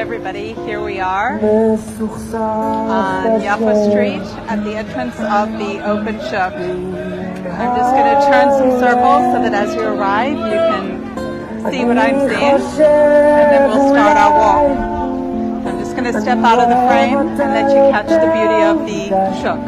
everybody, here we are on Yaffa Street at the entrance of the open shuk. I'm just going to turn some circles so that as you arrive you can see what I'm seeing, and then we'll start our walk. I'm just going to step out of the frame and let you catch the beauty of the shuk.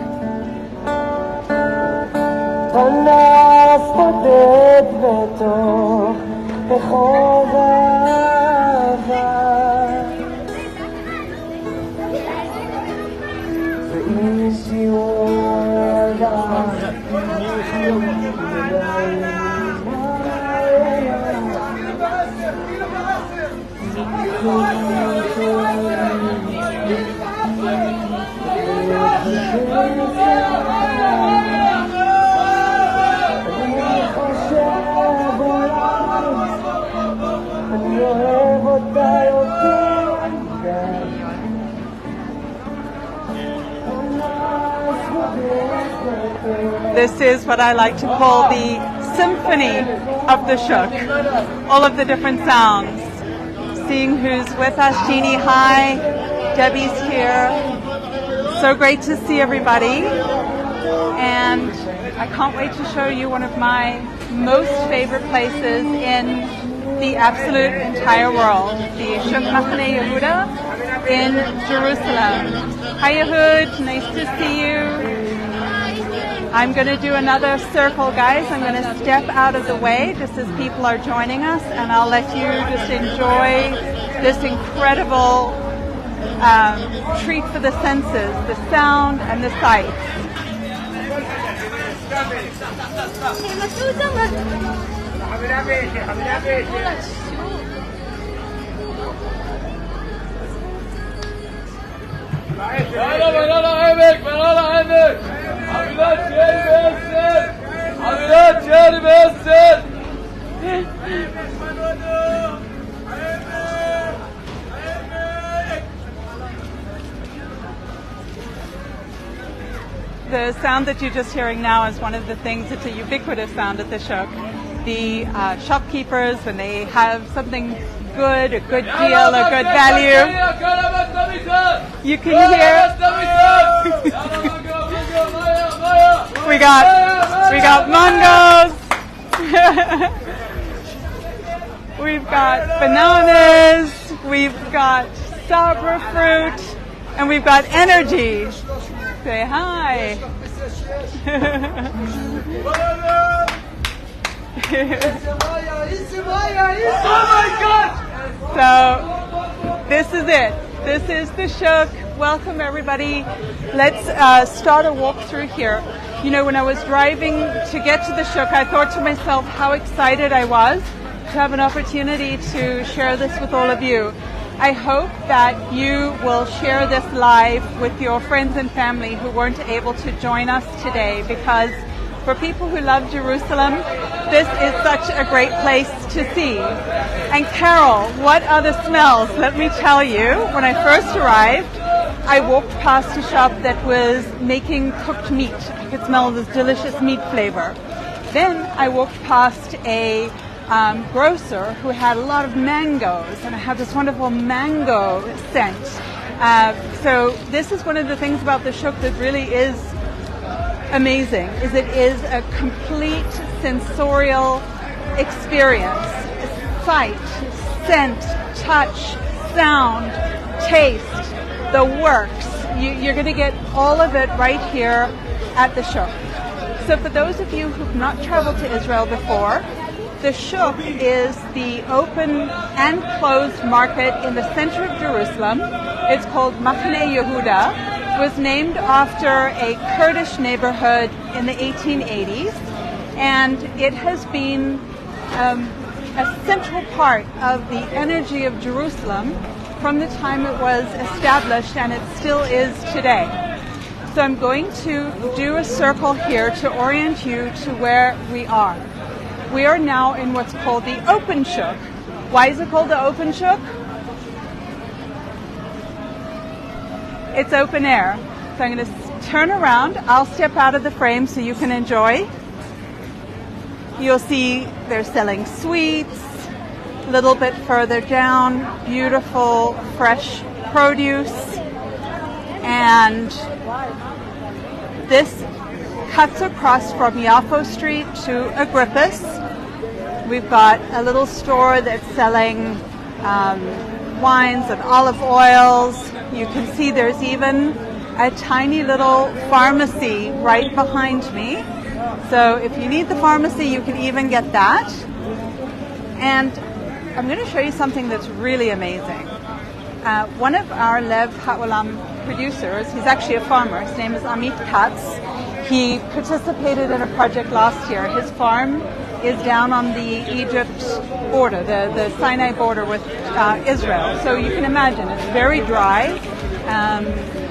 This is what I like to call the symphony of the shuk. All of the different sounds. Seeing who's with us. Jeannie, hi. Debbie's here. So great to see everybody. And I can't wait to show you one of my most favorite places in the absolute entire world. The Shuk Mahane Yehuda in Jerusalem. Hi Yehud, nice to see you. I'm going to do another circle, guys. I'm going to step out of the way just as people are joining us, and I'll let you just enjoy this incredible treat for the senses, the sound and the sights. The sound that you're just hearing now is one of the things, it's a ubiquitous sound at the shuk. The shopkeepers, when they have something good, a good deal, a good value, you can hear. we got mangoes. We've got bananas. We've got sabra fruit, and we've got energy. Say hi. So this is it. This is the shuk. Welcome everybody. Let's start a walk through here. You know, when I was driving to get to the shuk, I thought to myself how excited I was to have an opportunity to share this with all of you. I hope that you will share this live with your friends and family who weren't able to join us today, because for people who love Jerusalem, this is such a great place to see. And Carol, what are the smells? Let me tell you, when I first arrived, I walked past a shop that was making cooked meat. I could smell this delicious meat flavor. Then I walked past a grocer who had a lot of mangoes, and I had this wonderful mango scent. So this is one of the things about the shuk that really is amazing, is it is a complete sensorial experience. Sight, scent, touch, sound, taste, the works. You're going to get all of it right here at the shuk. So for those of you who've not traveled to Israel before, the shuk is the open and closed market in the center of Jerusalem. It's called Mahane Yehuda. It was named after a Kurdish neighborhood in the 1880s, and it has been a central part of the energy of Jerusalem from the time it was established, and it still is today. So I'm going to do a circle here to orient you to where we are. We are now in what's called the open shuk. Why is it called the open shuk? It's open air. So I'm going to turn around. I'll step out of the frame so you can enjoy. You'll see they're selling sweets, A little bit further down, beautiful fresh produce. And this cuts across from Yafo Street to Agrippus. We've got a little store that's selling wines and olive oils. You can see there's even a tiny little pharmacy right behind me. So if you need the pharmacy, you can even get that. And I'm going to show you something that's really amazing. One of our Lev Haolam producers, he's actually a farmer, his name is Amit Katz. He participated in a project last year. His farm is down on the Egypt border, the Sinai border with Israel. So you can imagine it's very dry,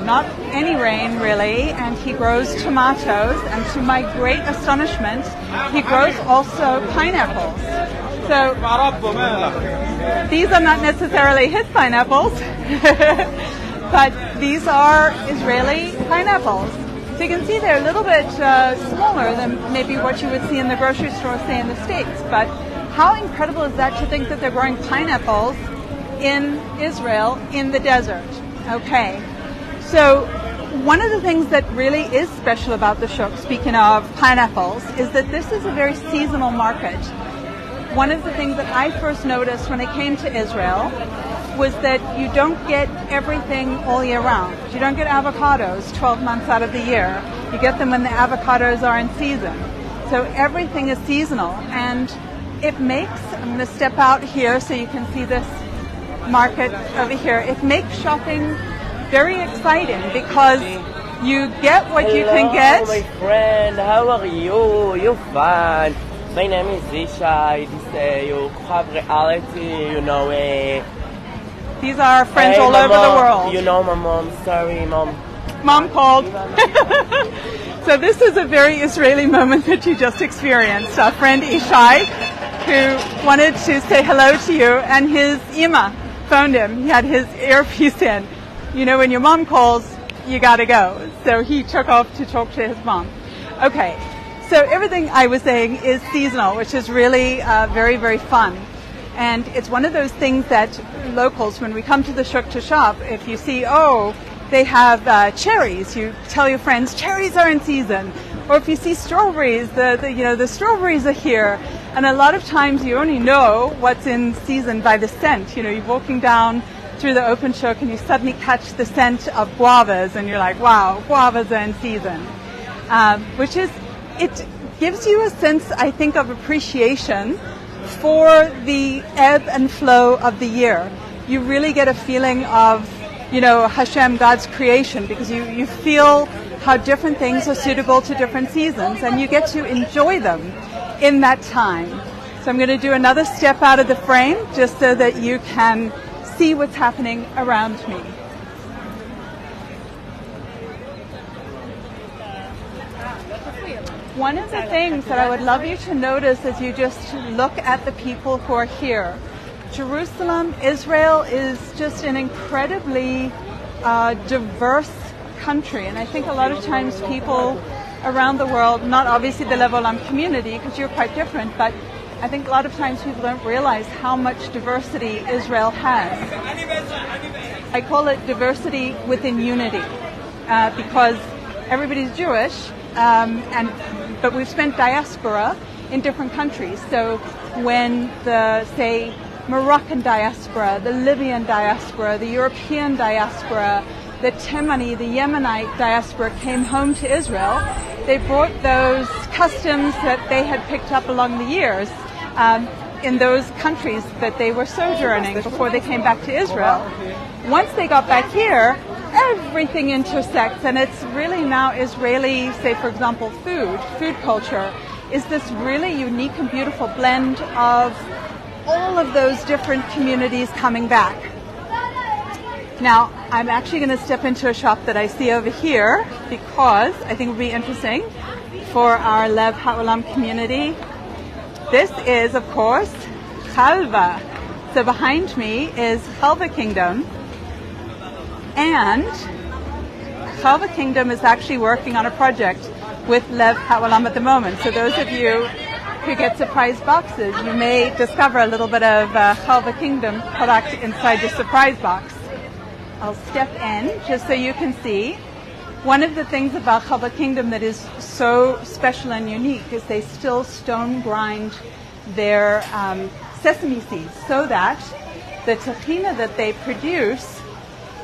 not any rain really, and he grows tomatoes, and to my great astonishment, he grows also pineapples. So these are not necessarily his pineapples, but these are Israeli pineapples. So you can see they're a little bit smaller than maybe what you would see in the grocery store, say in the States. But how incredible is that to think that they're growing pineapples in Israel in the desert? Okay. So one of the things that really is special about the shuk, speaking of pineapples, is that this is a very seasonal market. One of the things that I first noticed when I came to Israel was that you don't get everything all year round. You don't get avocados 12 months out of the year. You get them when the avocados are in season. So everything is seasonal, and it makes, I'm going to step out here so you can see this market over here. It makes shopping very exciting because you get what you can get. Hello, my friend. How are you? You're fine. My name is Isha. You have reality, These are friends all over the world. You know my mom. Sorry, Mom. Mom called. So this is a very Israeli moment that you just experienced. Our friend Ishai, who wanted to say hello to you, and his Ima phoned him. He had his earpiece in. You know, when your mom calls, you got to go. So he took off to talk to his mom. Okay. So everything I was saying is seasonal, which is really very, very fun. And it's one of those things that locals, when we come to the shuk to shop, if you see, they have cherries, you tell your friends, cherries are in season. Or if you see strawberries, the strawberries are here. And a lot of times you only know what's in season by the scent. You're walking down through the open shuk and you suddenly catch the scent of guavas and you're like, wow, guavas are in season. It gives you a sense, I think, of appreciation for the ebb and flow of the year. You really get a feeling of, Hashem, God's creation, because you feel how different things are suitable to different seasons, and you get to enjoy them in that time. So I'm going to do another step out of the frame just so that you can see what's happening around me. One of the things that I would love you to notice as you just look at the people who are here, Jerusalem, Israel is just an incredibly diverse country. And I think a lot of times people around the world, not obviously the Lev Haolam community, because you're quite different, but I think a lot of times people don't realize how much diversity Israel has. I call it diversity within unity, because everybody's Jewish, but we've spent diaspora in different countries. So when the, say, Moroccan diaspora, the Libyan diaspora, the European diaspora, the Temani, the Yemenite diaspora came home to Israel, they brought those customs that they had picked up along the years in those countries that they were sojourning before they came back to Israel. Once they got back here, everything intersects, and it's really now Israeli, say for example, food culture, is this really unique and beautiful blend of all of those different communities coming back. Now, I'm actually going to step into a shop that I see over here because I think it will be interesting for our Lev Haolam community. This is, of course, Halva. So behind me is Halva Kingdom. And Halva Kingdom is actually working on a project with Lev Haolam at the moment. So those of you who get surprise boxes, you may discover a little bit of Halva Kingdom product inside your surprise box. I'll step in just so you can see. One of the things about Halva Kingdom that is so special and unique is they still stone grind their sesame seeds so that the tahina that they produce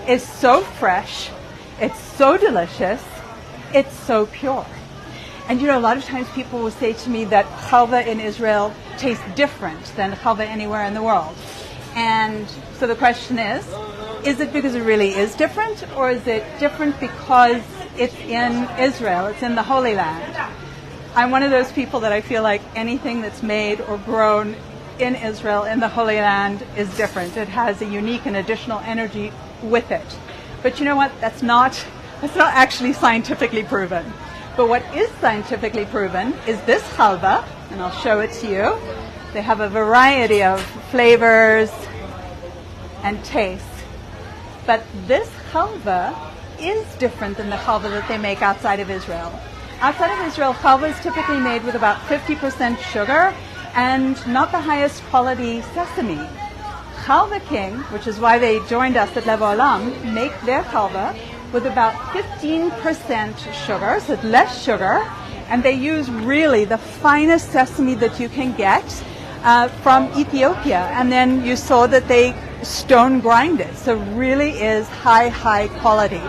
is so fresh, it's so delicious, it's so pure. And you know, a lot of times people will say to me that halva in Israel tastes different than halva anywhere in the world. And so the question is it because it really is different, or is it different because it's in Israel, it's in the Holy Land? I'm one of those people that I feel like anything that's made or grown in Israel, in the Holy Land, is different. It has a unique and additional energy with it. But you know what? That's not actually scientifically proven. But what is scientifically proven is this halva, and I'll show it to you. They have a variety of flavors and tastes. But this halva is different than the halva that they make outside of Israel. Outside of Israel, halva is typically made with about 50% sugar and not the highest quality sesame. Halva King, which is why they joined us at Lev Haolam, make their halva with about 15% sugar, so it's less sugar, and they use really the finest sesame that you can get from Ethiopia. And then you saw that they stone grind it, so really is high quality.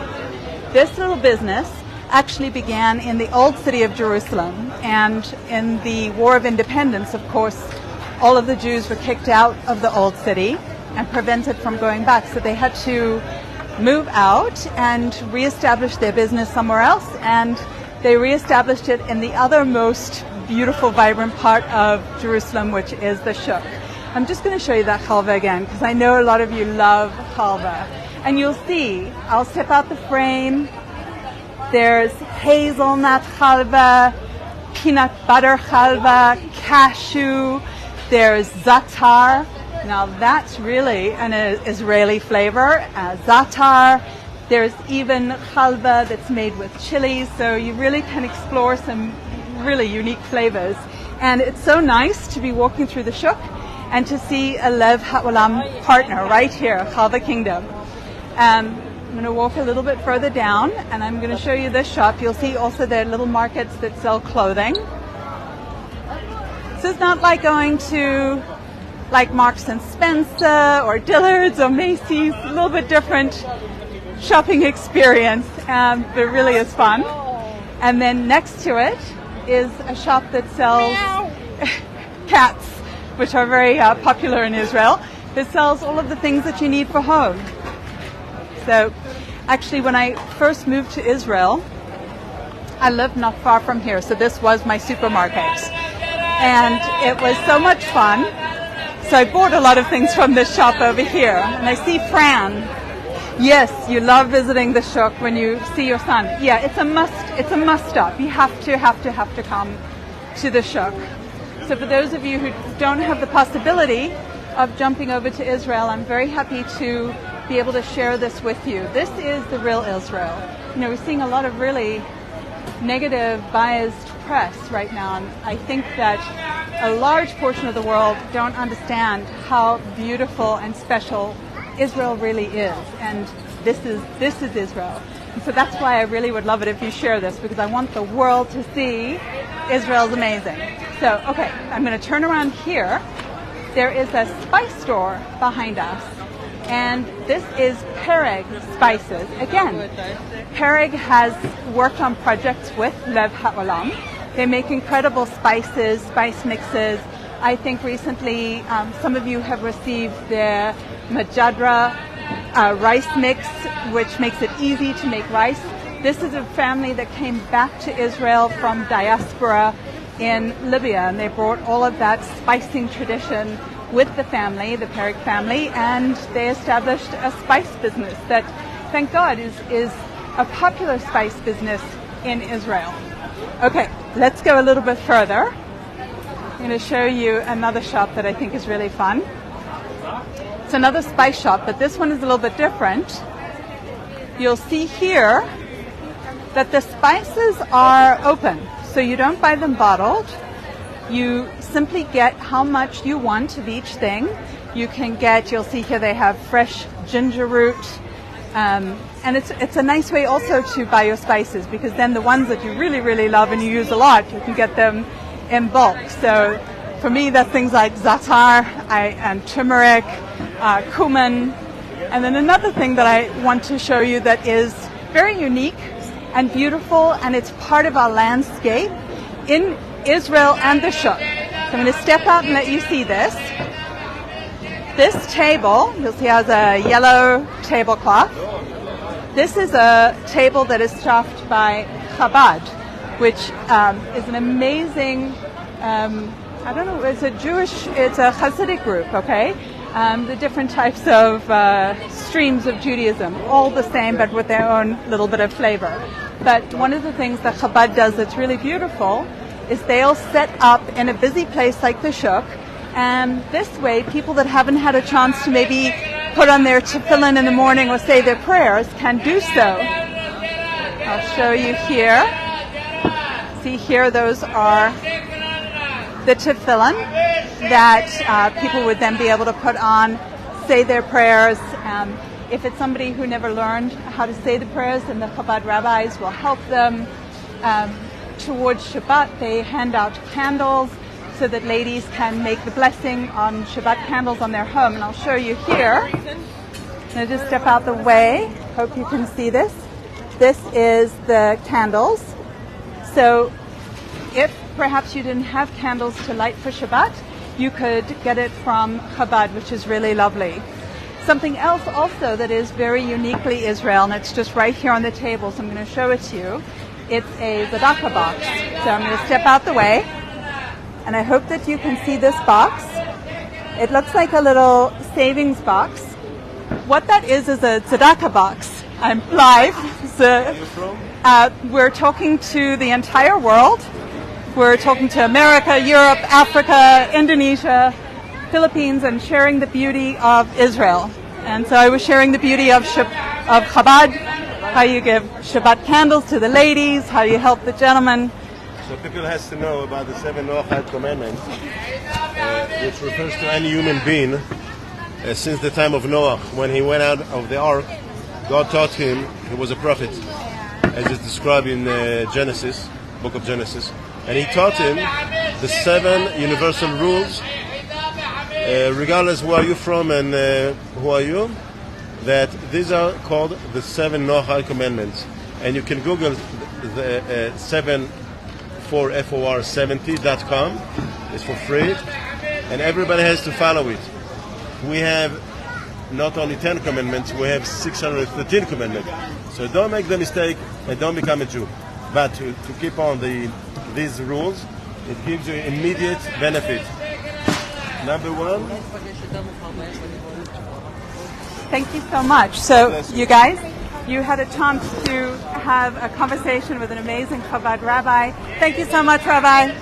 This little business actually began in the old city of Jerusalem, and in the War of Independence, of course, all of the Jews were kicked out of the old city and prevented from going back, so they had to move out and reestablish their business somewhere else, and they reestablished it in the other most beautiful, vibrant part of Jerusalem, which is the Shuk. I'm just going to show you that halva again, because I know a lot of you love halva. And you'll see, I'll step out the frame, there's hazelnut halva, peanut butter halva, cashew, there's za'atar. Now that's really an Israeli flavor, za'atar. There's even halva that's made with chilies, so you really can explore some really unique flavors. And it's so nice to be walking through the Shuk and to see a Lev Haolam partner right here, Halva Kingdom. I'm going to walk a little bit further down, and I'm going to show you this shop. You'll see also there are little markets that sell clothing. So it's not like going to like Marks and Spencer or Dillard's or Macy's, a little bit different shopping experience, but it really is fun. And then next to it is a shop that sells cats, which are very popular in Israel. It sells all of the things that you need for home. So actually, when I first moved to Israel, I lived not far from here, so this was my supermarket. And it was so much fun. So I bought a lot of things from this shop over here. And I see Fran. Yes, you love visiting the Shuk when you see your son. Yeah, it's a must stop. You have to come to the Shuk. So for those of you who don't have the possibility of jumping over to Israel, I'm very happy to be able to share this with you. This is the real Israel. You know, we're seeing a lot of really negative, biased press right now, and I think that a large portion of the world don't understand how beautiful and special Israel really is, and this is Israel. And so that's why I really would love it if you share this, because I want the world to see Israel's amazing. So, okay, I'm going to turn around here. There is a spice store behind us, and this is Perig spices. Again, Perig has worked on projects with Lev Haolam. They make incredible spices, spice mixes. I think recently some of you have received their Majadra rice mix, which makes it easy to make rice. This is a family that came back to Israel from diaspora in Libya, and they brought all of that spicing tradition with the family, the Perig family, and they established a spice business that, thank God, is a popular spice business in Israel. Okay, let's go a little bit further. I'm going to show you another shop that I think is really fun. It's another spice shop, but this one is a little bit different. You'll see here that the spices are open, so you don't buy them bottled. You simply get how much you want of each thing. You can get, you'll see here they have fresh ginger root, and it's a nice way also to buy your spices, because then the ones that you really, really love and you use a lot, you can get them in bulk. So for me, that's things like za'atar and turmeric, cumin. And then another thing that I want to show you that is very unique and beautiful, and it's part of our landscape in Israel and the Shuk. So I'm going to step out and let you see this. This table, you'll see, has a yellow tablecloth. This is a table that is staffed by Chabad, which is an amazing, I don't know, it's a Hasidic group, okay? The different types of streams of Judaism, all the same, but with their own little bit of flavor. But one of the things that Chabad does that's really beautiful is they'll set up in a busy place like the Shuk, and this way people that haven't had a chance to maybe put on their tefillin in the morning or say their prayers can do so. I'll show you here. See here, those are the tefillin that people would then be able to put on, say their prayers. If it's somebody who never learned how to say the prayers, then the Chabad rabbis will help them. Towards Shabbat, they hand out candles so that ladies can make the blessing on Shabbat candles on their home. And I'll show you here. I'll just step out the way. Hope you can see this. This is the candles. So if perhaps you didn't have candles to light for Shabbat, you could get it from Chabad, which is really lovely. Something else also that is very uniquely Israel, and it's just right here on the table, so I'm going to show it to you. It's a tzedakah box. So I'm going to step out the way, and I hope that you can see this box. It looks like a little savings box. What that is a tzedakah box. I'm live. So, we're talking to the entire world. We're talking to America, Europe, Africa, Indonesia, Philippines, and sharing the beauty of Israel. And so I was sharing the beauty of Chabad, how you give Shabbat candles to the ladies, how you help the gentlemen. So people has to know about the 7 Noahide commandments, which refers to any human being since the time of Noah. When he went out of the ark, God taught him, he was a prophet, as is described in Genesis, book of Genesis. And he taught him the 7 universal rules, regardless where you're from and who are you, that these are called the 7 Noahide commandments. And you can Google the 7for70.com. It's for free. And everybody has to follow it. We have not only 10 commandments, we have 613 commandments. So don't make the mistake and don't become a Jew. But to keep on these rules, it gives you immediate benefit. Number 1. Thank you so much. So you guys, you had a chance to have a conversation with an amazing Chabad rabbi. Thank you so much, Rabbi.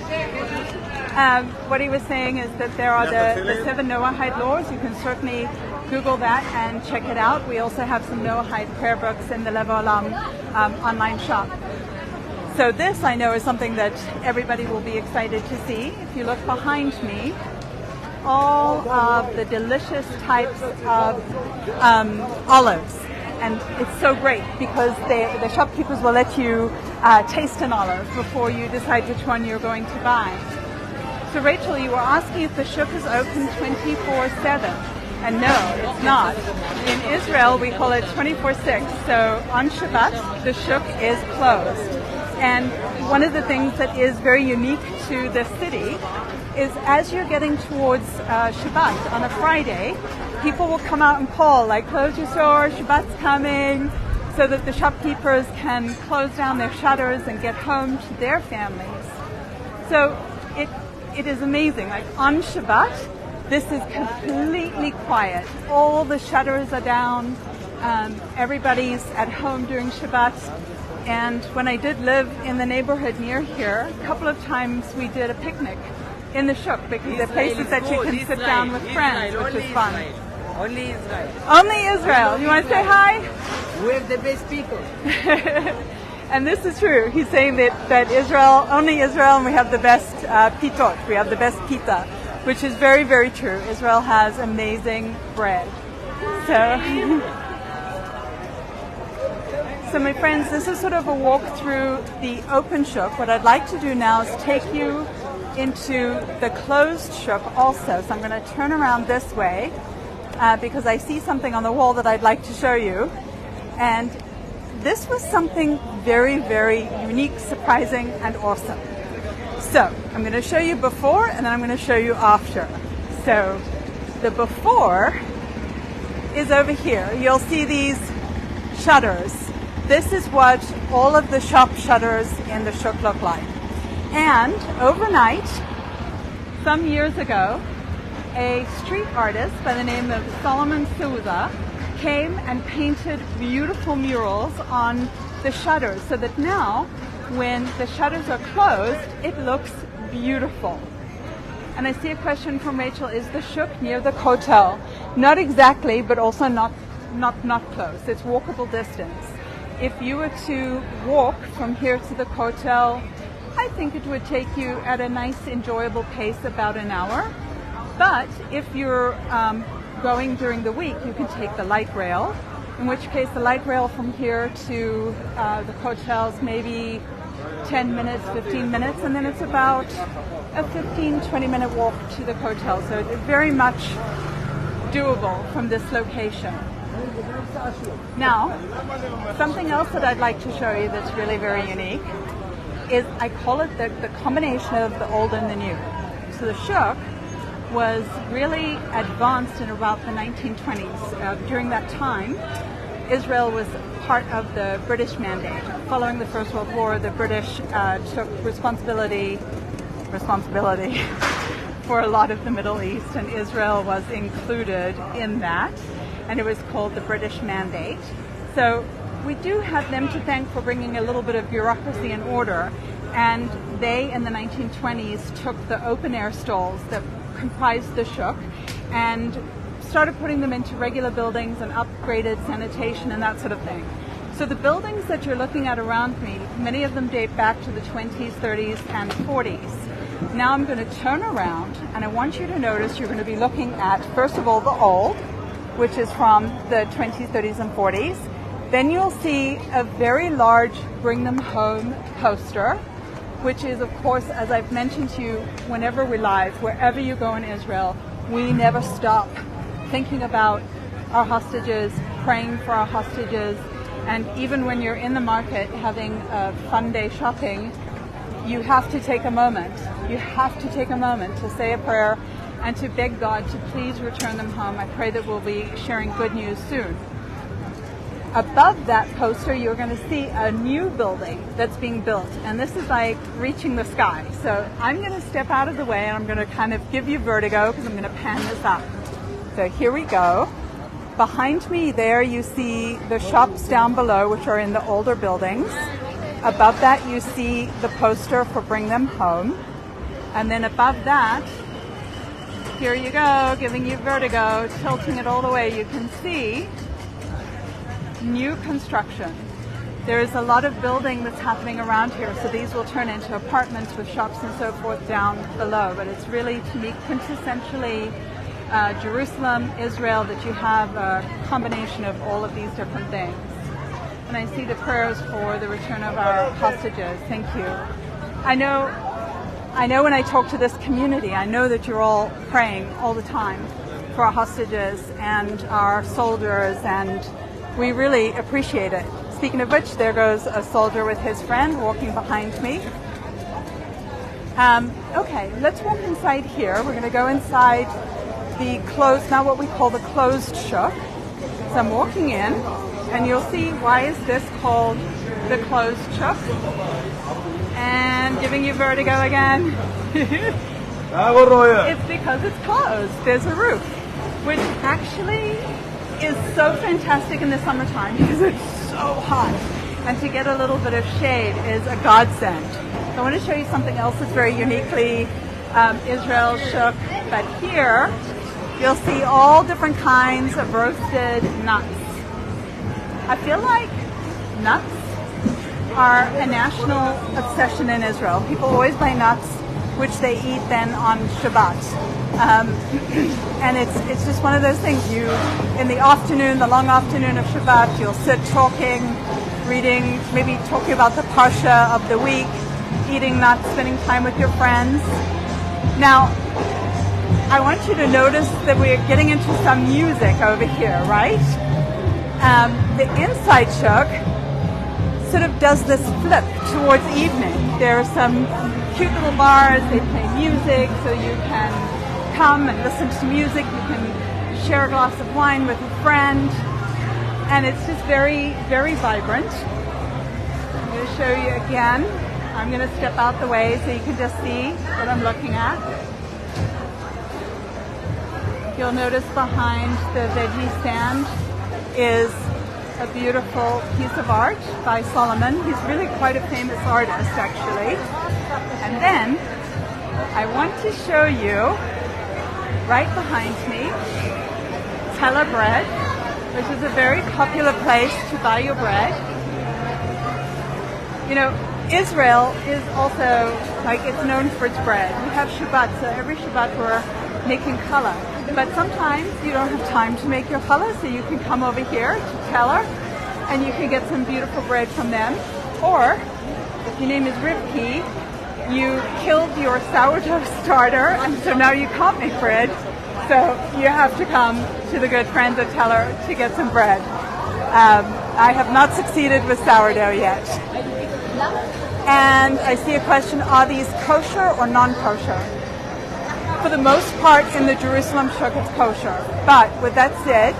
What he was saying is that there are the 7 Noahide laws. You can certainly Google that and check it out. We also have some Noahide prayer books in the Lev Haolam online shop. So this, I know, is something that everybody will be excited to see. If you look behind me, all of the delicious types of olives. And it's so great because the shopkeepers will let you taste an olive before you decide which one you're going to buy. So Rachel, you were asking if the shuk is open 24/7. And no, it's not. In Israel, we call it 24/6. So on Shabbat, the shuk is closed. And one of the things that is very unique to the city is as you're getting towards Shabbat on a Friday, people will come out and call, like, close your store, Shabbat's coming, so that the shopkeepers can close down their shutters and get home to their families. So it is amazing. Like on Shabbat, this is completely quiet. All the shutters are down. Everybody's at home during Shabbat. And when I did live in the neighborhood near here, a couple of times we did a picnic in the shuk because there are places that you can sit down with friends, which is fun. Only Israel. Only Israel. You want to say hi? We have the best people. And this is true. He's saying that Israel, only Israel, and we have the best pitot. We have the best pita, which is very, very true. Israel has amazing bread. So my friends, this is sort of a walk through the open shuk. What I'd like to do now is take you into the closed shuk also. So I'm going to turn around this way because I see something on the wall that I'd like to show you. And this was something very, very unique, surprising, and awesome. So I'm going to show you before, and then I'm going to show you after. So the before is over here. You'll see these shutters. This is what all of the shop shutters in the shuk look like. And overnight, some years ago, a street artist by the name of Solomon Souza came and painted beautiful murals on the shutters so that now when the shutters are closed, it looks beautiful. And I see a question from Rachel, is the shuk near the kotel? Not exactly, but also not close. It's walkable distance. If you were to walk from here to the kotel, I think it would take you at a nice, enjoyable pace about an hour. But if you're going during the week, you can take the light rail, in which case the light rail from here to the kotel's maybe 10 minutes, 15 minutes, and then it's about a 15-20 minute walk to the kotel. So it's very much doable from this location. Now, something else that I'd like to show you that's really very unique is, I call it the combination of the old and the new. So the shuk was really advanced in about the 1920s. During that time, Israel was part of the British Mandate. Following the First World War, the British took responsibility for a lot of the Middle East, and Israel was included in that, and it was called the British Mandate. So we do have them to thank for bringing a little bit of bureaucracy in order, and they in the 1920s took the open air stalls that comprised the shuk and started putting them into regular buildings and upgraded sanitation and that sort of thing. So the buildings that you're looking at around me, many of them date back to the 20s, 30s, and 40s. Now I'm going to turn around, and I want you to notice you're going to be looking at, first of all, the old, which is from the 20s, 30s, and 40s. Then you'll see a very large Bring Them Home poster, which is, of course, as I've mentioned to you, whenever we're live, wherever you go in Israel, we never stop thinking about our hostages, praying for our hostages, and even when you're in the market having a fun day shopping, you have to take a moment. You have to take a moment to say a prayer and to beg God to please return them home. I pray that we'll be sharing good news soon. Above that poster, you're going to see a new building that's being built, and this is like reaching the sky. So I'm going to step out of the way, and I'm going to kind of give you vertigo because I'm going to pan this up. So here we go. Behind me there, you see the shops down below, which are in the older buildings. Above that, you see the poster for Bring Them Home. And then above that, here you go, giving you vertigo, tilting it all the way. You can see new construction. There is a lot of building that's happening around here, so these will turn into apartments with shops and so forth down below. But it's really, to me, quintessentially Jerusalem, Israel, that you have a combination of all of these different things. And I see the prayers for the return of our hostages. Thank you. I know when I talk to this community, I know that you're all praying all the time for our hostages and our soldiers, and we really appreciate it. Speaking of which, there goes a soldier with his friend walking behind me. Okay, let's walk inside here. We're going to go inside the closed, now what we call the closed shuk. So I'm walking in, and you'll see, why is this called the closed shuk? And giving you vertigo again. It's because it's closed. There's a roof, which actually is so fantastic in the summertime because it's so hot. And to get a little bit of shade is a godsend. So I want to show you something else that's very uniquely Israel shuk. But here, you'll see all different kinds of roasted nuts. I feel like nuts are a national obsession in Israel. People always buy nuts, which they eat then on Shabbat. And it's just one of those things. You, in the afternoon, the long afternoon of Shabbat, you'll sit talking, reading, maybe talking about the parsha of the week, eating nuts, spending time with your friends. Now, I want you to notice that we're getting into some music over here, right? The inside shuk sort of does this flip towards evening. There are some cute little bars, they play music, so you can come and listen to music, you can share a glass of wine with a friend, and it's just very, very vibrant. I'm going to show you again. I'm going to step out the way so you can just see what I'm looking at. You'll notice behind the veggie stand is a beautiful piece of art by Solomon. He's really quite a famous artist, actually. And then I want to show you, right behind me, Teller Bread, which is a very popular place to buy your bread. You know, Israel is also, like, it's known for its bread. We have Shabbat, so every Shabbat we're making challah. But sometimes you don't have time to make your challah, so you can come over here to Teller and you can get some beautiful bread from them. Or, if your name is Rivki, you killed your sourdough starter and so now you can't make bread. So you have to come to the good friends at Teller to get some bread. I have not succeeded with sourdough yet. And I see a question, are these kosher or non-kosher? For the most part in the Jerusalem shuk it's kosher. But with that said,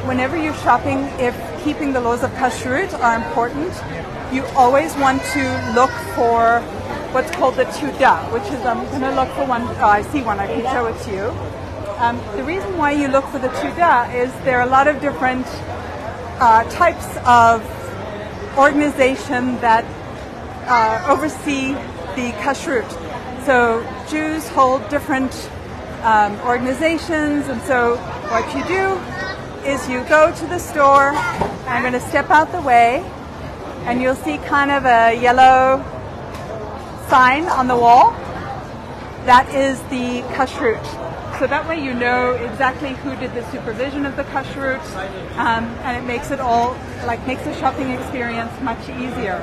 whenever you're shopping, if keeping the laws of kashrut are important, you always want to look for what's called the tuda, which is, I'm going to look for one, I see one, I can show it to you. The reason why you look for the tuda is there are a lot of different types of organization that oversee the kashrut. So Jews hold different organizations, and so what you do is you go to the store. I'm going to step out the way, and you'll see kind of a yellow sign on the wall. That is the kashrut. So that way you know exactly who did the supervision of the kashrut, and it makes it all, like, makes the shopping experience much easier.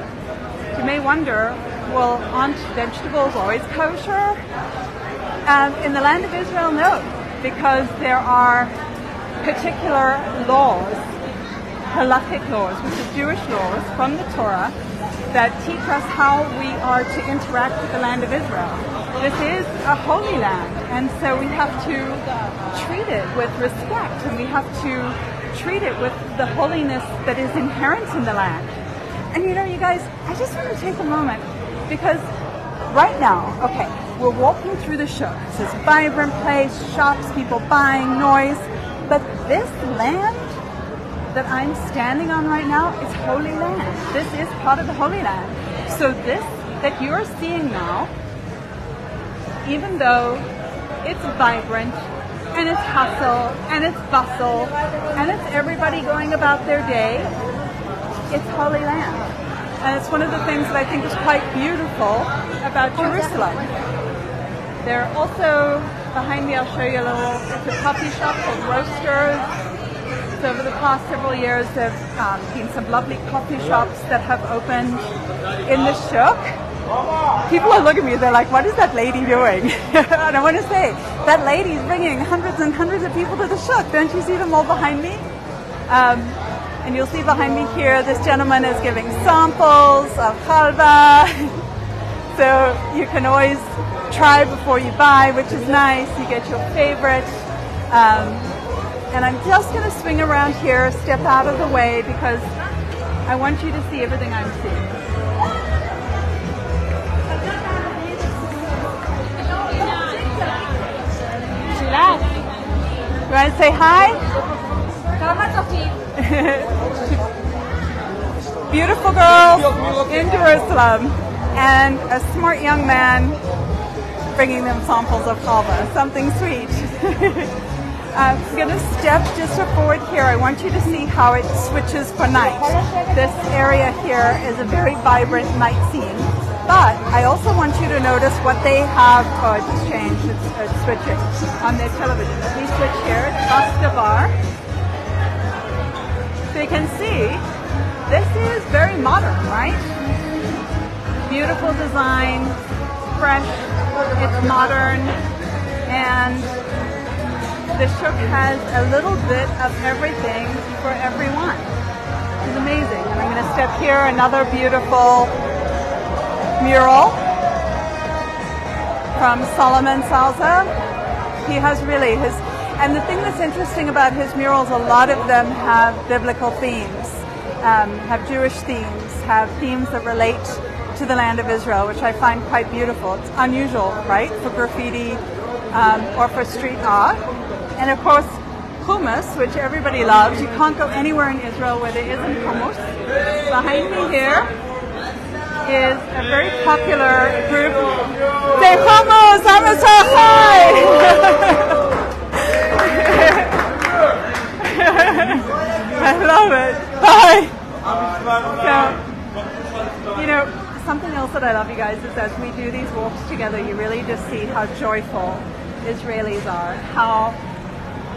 You may wonder, well, aren't vegetables always kosher? In the land of Israel, no, because there are particular laws, halachic laws, which are Jewish laws from the Torah, that teach us how we are to interact with the land of Israel. This is a holy land, and so we have to treat it with respect, and we have to treat it with the holiness that is inherent in the land. And you know, you guys, I just want to take a moment, because right now, okay, we're walking through the shuk. It's this vibrant place, shops, people buying, noise, but this land that I'm standing on right now is holy land. This is part of the holy land. So this that you're seeing now, even though it's vibrant and it's hustle and it's bustle and it's everybody going about their day, it's holy land. And it's one of the things that I think is quite beautiful about Jerusalem. There are also, behind me I'll show you a little, it's a coffee shop called Roasters. So over the past several years there have been some lovely coffee shops that have opened in the shuk. People are looking at me, they're like, what is that lady doing? And I want to say, that lady's bringing hundreds and hundreds of people to the shuk. Don't you see them all behind me? And you'll see behind me here, this gentleman is giving samples of halva. So you can always try before you buy, which is nice. You get your favorite. And I'm just going to swing around here, step out of the way, because I want you to see everything I'm seeing. You want to say hi? Beautiful girl in Jerusalem, and a smart young man bringing them samples of halva, something sweet. I'm going to step just forward here. I want you to see how it switches for night. This area here is a very vibrant night scene. But I also want you to notice what they have. Oh, it just changed. It's switching on their television. Let me switch here. It's Bastavar. So you can see, this is very modern, right? Beautiful design, fresh, it's modern, and the shuk has a little bit of everything for everyone. It's amazing. And I'm going to step here, another beautiful mural from Solomon Salza. He has really his, and the thing that's interesting about his murals, a lot of them have biblical themes, have Jewish themes, have themes that relate to the land of Israel, which I find quite beautiful. It's unusual, right, for graffiti or for street art. And of course, hummus, which everybody loves. You can't go anywhere in Israel where there isn't hummus. Behind me here is a very popular group. Say hummus, hummus hi! I love it. Hi. So, you know, something else that I love, you guys, is as we do these walks together, you really just see how joyful Israelis are,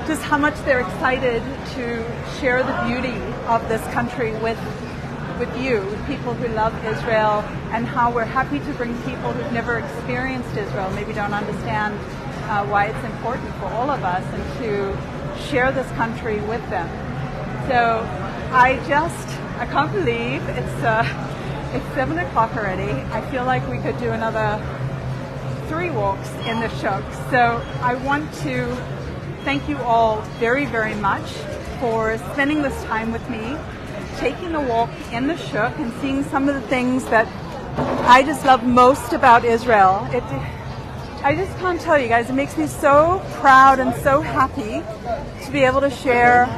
just how much they're excited to share the beauty of this country with you, with people who love Israel, and how we're happy to bring people who've never experienced Israel, maybe don't understand why it's important for all of us, and to share this country with them. So I can't believe it's 7 o'clock already. I feel like we could do another 3 walks in the shuk. So I want to thank you all very, very much for spending this time with me, taking a walk in the shuk and seeing some of the things that I just love most about Israel. I just can't tell you guys, it makes me so proud and so happy to be able to share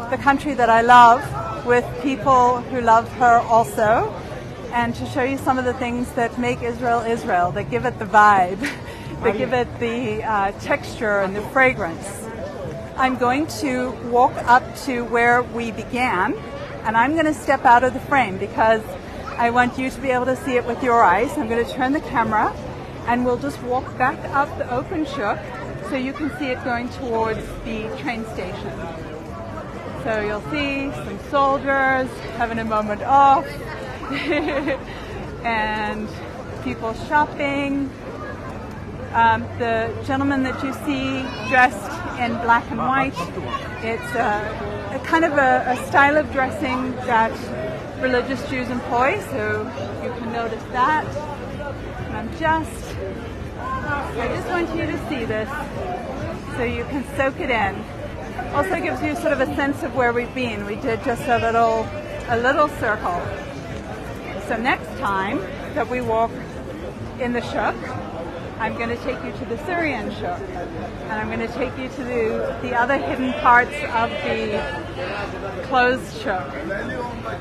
the country that I love with people who love her also, and to show you some of the things that make Israel Israel, that give it the vibe, that give it the texture and the fragrance. I'm going to walk up to where we began, and I'm going to step out of the frame because I want you to be able to see it with your eyes. I'm going to turn the camera, and we'll just walk back up the open shuk so you can see it going towards the train station. So you'll see some soldiers having a moment off, and people shopping. The gentleman that you see dressed in black and white, it's a kind of a style of dressing that religious Jews employ, so you can notice that. And I just want you to see this so you can soak it in. Also gives you sort of a sense of where we've been. We did just a little circle. So next time that we walk in the shuk, I'm going to take you to the Syrian shuk, and I'm going to take you to the other hidden parts of the closed shuk.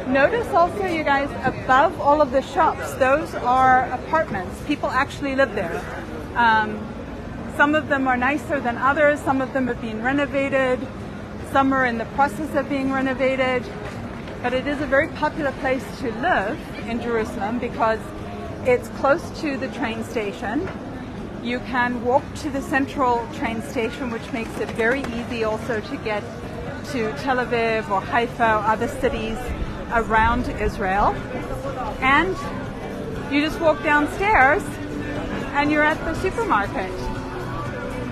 Notice also, you guys, above all of the shops, those are apartments. People actually live there. Some of them are nicer than others. Some of them have been renovated. Some are in the process of being renovated. But it is a very popular place to live in Jerusalem because it's close to the train station. You can walk to the central train station, which makes it very easy also to get to Tel Aviv or Haifa or other cities around Israel. And you just walk downstairs and you're at the supermarket.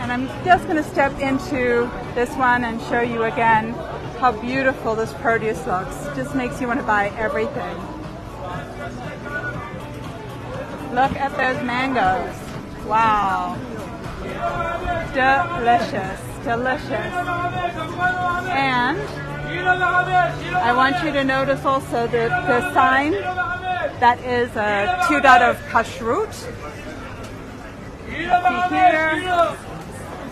And I'm just going to step into this one and show you again how beautiful this produce looks. It just makes you want to buy everything. Look at those mangoes. Wow. Delicious, delicious. And I want you to notice also the sign that is a 2 of kashrut. See here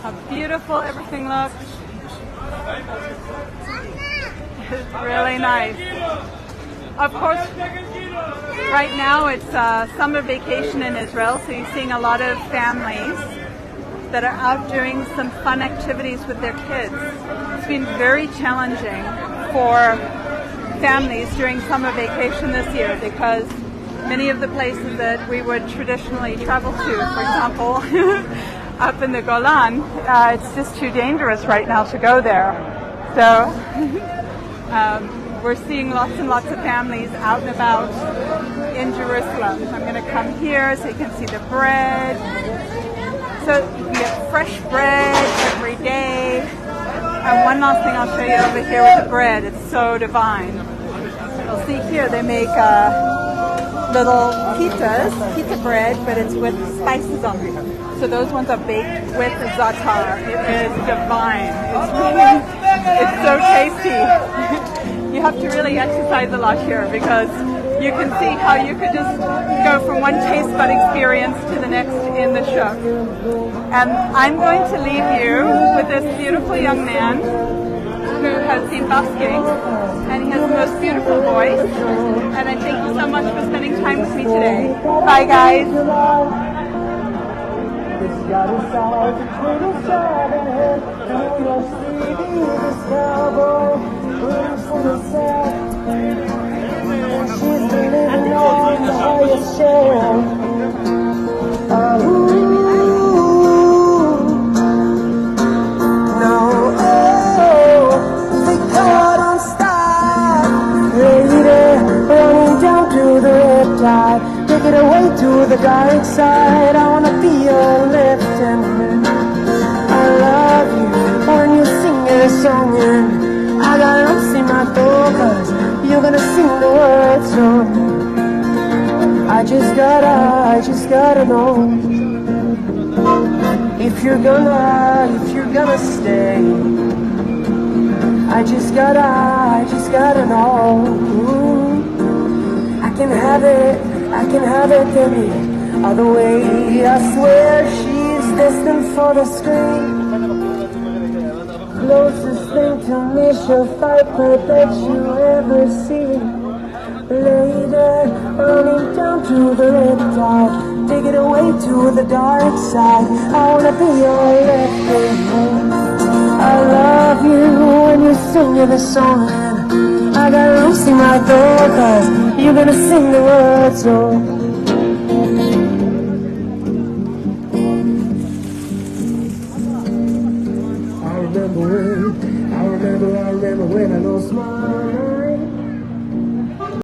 how beautiful everything looks. It's really nice. Of course, right now it's summer vacation in Israel, so you're seeing a lot of families that are out doing some fun activities with their kids. It's been very challenging for families during summer vacation this year because many of the places that we would traditionally travel to, for example, up in the Golan, it's just too dangerous right now to go there. So we're seeing lots and lots of families out and about in Jerusalem. I'm going to come here so you can see the bread. So you can get fresh bread every day. And one last thing I'll show you over here with the bread. It's so divine. You'll see here they make little pita bread, but it's with spices on it. So those ones are baked with za'atar. It is divine. It's so tasty. You have to really exercise a lot here because you can see how you could just go from one taste bud experience to the next in the shuk. And I'm going to leave you with this beautiful young man who has been busking, and he has the most beautiful voice. And I thank you so much for spending time with me today. Bye, guys. Take it away to the dark side. I wanna be your left hand. I love you when you sing a song, and I got lumps in my throat 'cause you're gonna sing the words. So I just gotta know if you're gonna stay. I just gotta know. I can have it any other way. I swear she's destined for the screen. Closest thing to Misha Pfeiffer that you ever see. Later, running down to the red tide. Take it away to the dark side. I wanna be your left hand. I love you when you sing the song. I got lumps in my throat 'cause you're gonna sing the words, so I remember when I lost my mind.